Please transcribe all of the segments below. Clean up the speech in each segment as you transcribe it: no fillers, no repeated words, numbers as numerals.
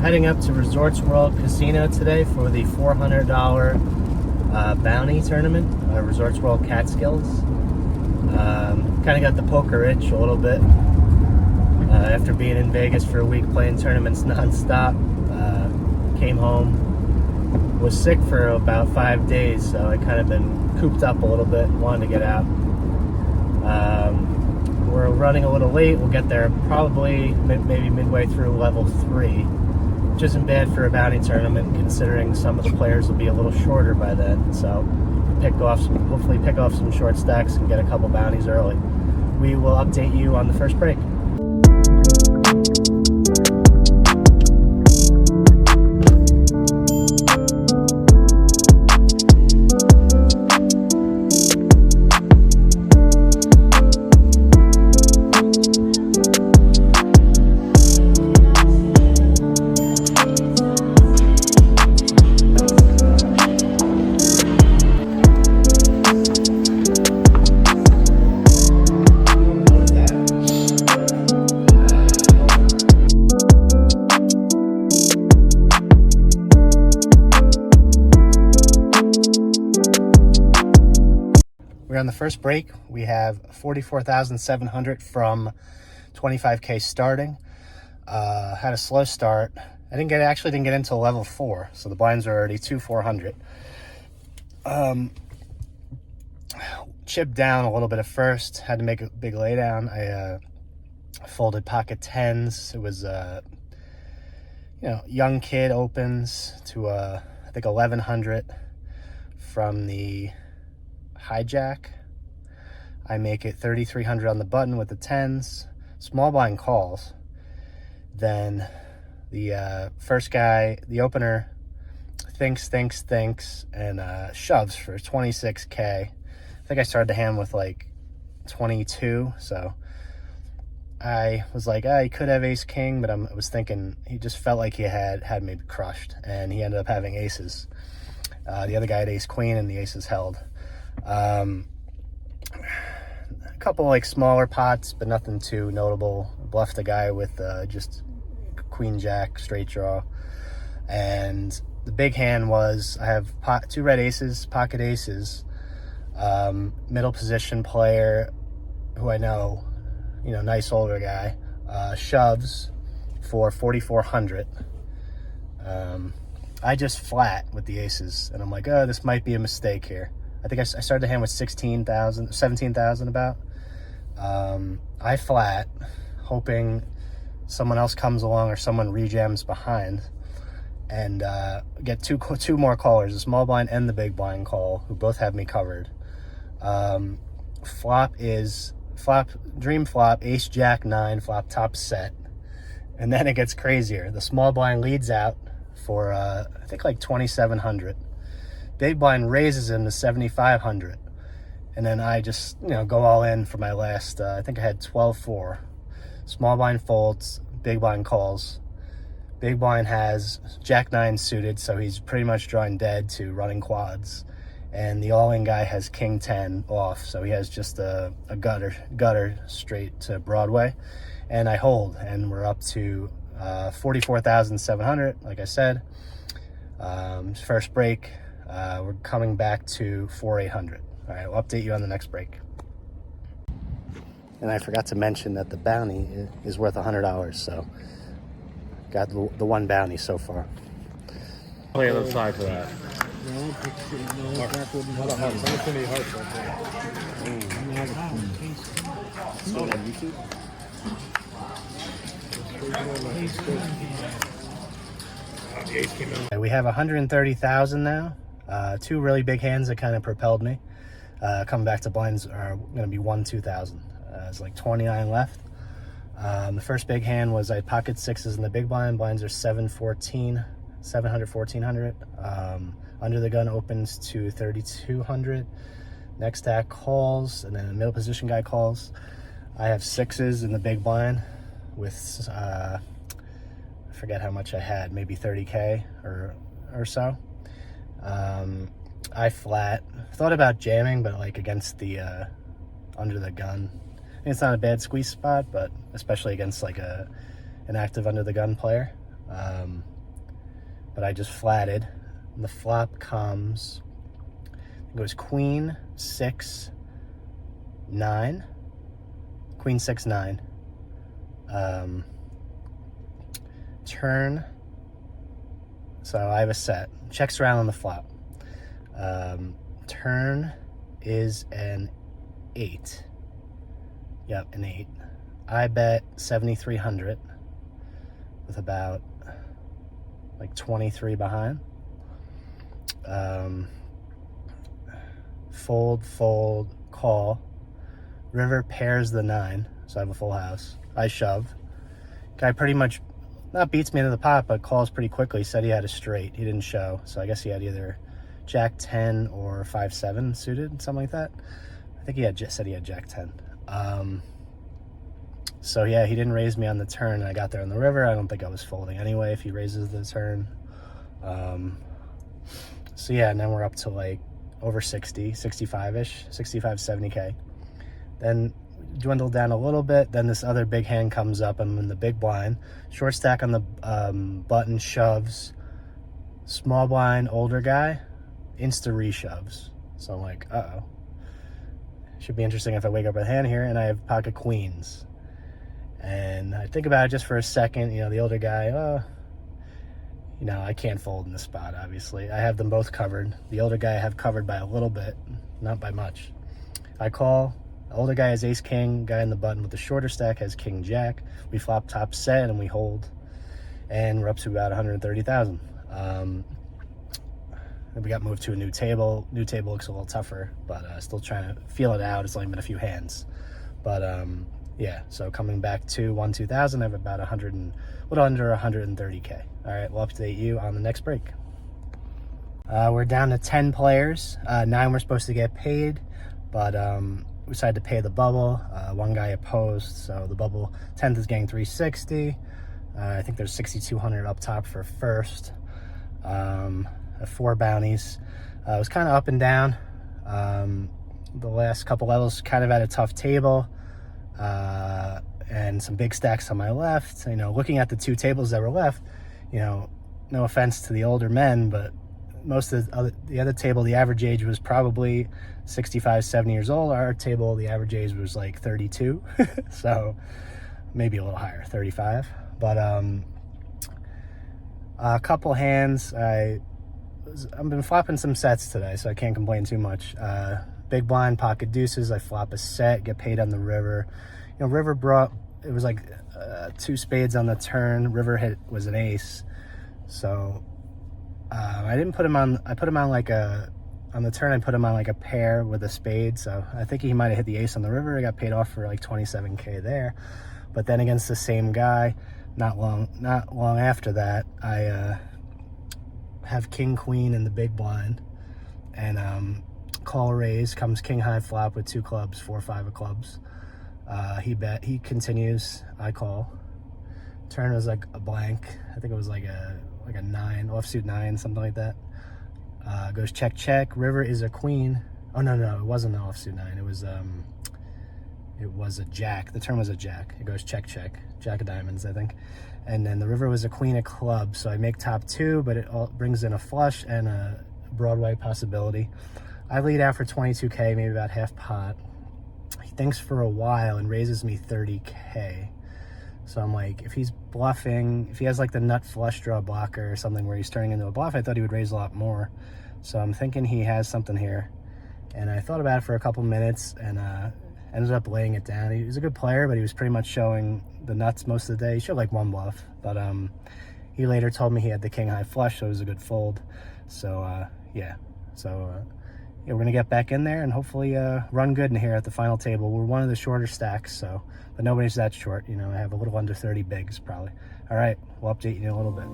heading up to Resorts World Casino today for the $400 bounty tournament, Resorts World Catskills. Kind of got the poker itch a little bit after being in Vegas for a week playing tournaments nonstop. Came home, was sick for about 5 days, so I kind of been cooped up a little bit, wanted to get out. We're running a little late. We'll get there probably maybe midway through level 3, which isn't bad for a bounty tournament considering some of the players will be a little shorter by then. So hopefully pick off some short stacks and get a couple bounties early. We will update you on the first break. We're on the first break. We have 44,700 from 25K starting. Had a slow start. Actually didn't get into level 4, so the blinds are already 400. Chipped down a little bit at first. Had to make a big laydown. I folded pocket 10s. It was young kid opens to I think 1100 from the hijack. I make it 3,300 on the button with the 10s. Small blind calls. Then the first guy, the opener, thinks, and shoves for 26K. I think I started the hand with like 22, so I was like, he could have ace king, but I was thinking he just felt like he had me crushed, and he ended up having aces. The other guy had ace queen, and the aces held. A couple like smaller pots, but nothing too notable. Bluffed a guy with just queen jack straight draw, and the big hand was I have 2 red aces, pocket aces, middle position player who I know, nice older guy, shoves for 4,400. I just flat with the aces, and I'm like, this might be a mistake here. I think I started the hand with 17,000 about. I flat, hoping someone else comes along or someone rejams behind, and get two more callers, the small blind and the big blind call, who both have me covered. Dream flop, ace jack 9, flop top set. And then it gets crazier. The small blind leads out for, I think like 2,700. Big blind raises him to 7,500. And then I just, go all in for my last, I think I had 12-4. Small blind folds, big blind calls. Big blind has jack 9 suited, so he's pretty much drawing dead to running quads. And the all-in guy has king 10 off, so he has just a gutter straight to Broadway. And I hold, and we're up to 44,700, like I said. First break. We're coming back to 4,800. All right, we'll update you on the next break. And I forgot to mention that the bounty is worth $100, so got the one bounty so far. Play the other side for that. We have 130,000 now. 2 really big hands that kind of propelled me. Coming back to blinds are going to be 2,000. It's like 29 left. The first big hand was I pocket 6s in the big blind. Blinds are 700, 1,400. Under the gun opens to 3,200. Next stack calls, and then the middle position guy calls. I have 6s in the big blind with I forget how much I had, maybe 30K or so. I flat. Thought about jamming, but like against the under the gun. I mean, it's not a bad squeeze spot, but especially against like an active under the gun player. but I just flatted. And the flop comes, it goes queen, 6, 9, queen, 6, 9. Turn, so I have a set. Checks around on the flop. Turn is an 8. Yep, an 8. I bet 7,300 with about like 23 behind. Fold, fold, call. River pairs the 9, so I have a full house. I shove. Guy pretty much not beats me into the pot, but calls pretty quickly. He said he had a straight. He didn't show, so I guess he had either Jack 10 or 5-7 suited, something like that. I think he had said he had Jack 10. So yeah, he didn't raise me on the turn, and I got there on the river. I don't think I was folding anyway if he raises the turn. So yeah, and then we're up to like over 60, 65-ish, 65, 70K. Then dwindled down a little bit. Then this other big hand comes up. I'm in the big blind. Short stack on the button, shoves. Small blind, older guy, insta reshoves. So I'm like, uh-oh. Should be interesting if I wake up with a hand here, and I have pocket queens. And I think about it just for a second. You know, the older guy, you know, I can't fold in this spot, obviously. I have them both covered. The older guy I have covered by a little bit, not by much. I call. The older guy has ace king. Guy in the button with the shorter stack has king jack. We flop top set and we hold. And we're up to about 130,000. We got moved to a new table. New table looks a little tougher, but still trying to feel it out. It's only been a few hands. But yeah, so coming back to 2,000, I have about 100 and a little under 130K. All right, we'll update you on the next break. We're down to 10 players. 9 were supposed to get paid, but we decided to pay the bubble. One guy opposed, so the bubble 10th is getting 360. I think there's 6,200 up top for first. 4 bounties. It was kind of up and down. The last couple levels kind of at a tough table. And some big stacks on my left. You know, looking at the 2 tables that were left, you know, no offense to the older men, but most of the other table, the average age was probably 65, 70 years old. Our table, the average age was like 32. So maybe a little higher, 35. But a couple hands. I've been flopping some sets today, so I can't complain too much. Big blind, pocket deuces. I flop a set, get paid on the river. You know, river brought, it was like 2 spades on the turn. River was an ace. So I didn't put him on, I put him on like on the turn I put him on like a pair with a spade. So I think he might have hit the ace on the river. I got paid off for like 27K there. But then against the same guy, not long after that, I have king queen in the big blind, and call raise, comes king high flop with 2 clubs, 4, 5 of clubs. He continues, I call. Turn was like a blank. I think it was like a 9, offsuit 9, something like that. Goes check, check. River is a queen. Oh no, it wasn't an offsuit 9. It was a jack. The turn was a jack. It goes check, check. Jack of diamonds, I think. And then the river was a queen of clubs. So I make top 2, but it brings in a flush and a Broadway possibility. I lead out for 22K, maybe about half pot. He thinks for a while and raises me 30K. So I'm like, if he's bluffing, if he has like the nut flush draw blocker or something where he's turning into a bluff, I thought he would raise a lot more. So I'm thinking he has something here. And I thought about it for a couple minutes and ended up laying it down. He was a good player, but he was pretty much showing the nuts most of the day. He showed like 1 bluff, but he later told me he had the king high flush, so it was a good fold. So yeah, we're gonna get back in there and hopefully run good in here at the final table. We're one of the shorter stacks, so, but nobody's that short. You know, I have a little under 30 bigs probably. All right, we'll update you in a little bit.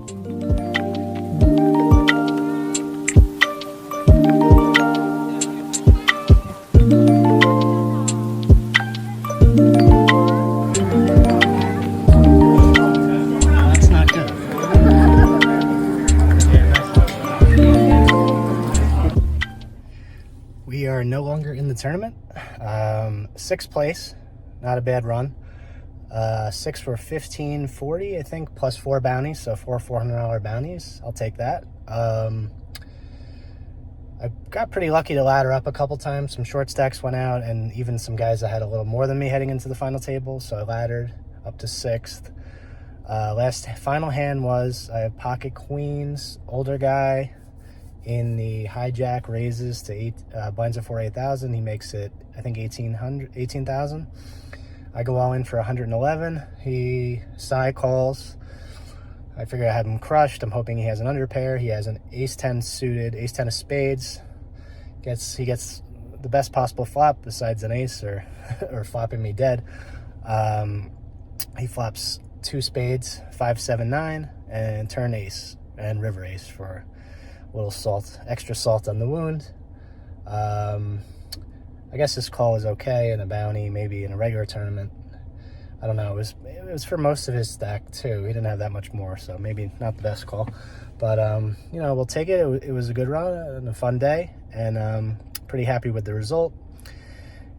We are no longer in the tournament. 6th place, not a bad run. 6 for 15.40, I think, plus 4 bounties, so 4 $400 bounties. I'll take that. I got pretty lucky to ladder up a couple times. Some short stacks went out, and even some guys that had a little more than me heading into the final table, so I laddered up to 6th. Final hand was, I have pocket queens, older guy in the hijack, raises to blinds it for 8,000. He makes it, I think, 18,000. I go all in for 111. He side calls. I figure I have him crushed. I'm hoping he has an underpair. He has an ace-10 suited, ace-10 of spades. He gets the best possible flop besides an ace or flopping me dead. He flops 2 spades, 5, 7, 9, and turn ace and river ace for a little salt, extra salt on the wound. I guess this call is okay in a bounty, maybe in a regular tournament. I don't know. It was for most of his stack too. He didn't have that much more, so maybe not the best call. But you know, we'll take it. It was a good run and a fun day, and pretty happy with the result.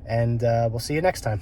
And we'll see you next time.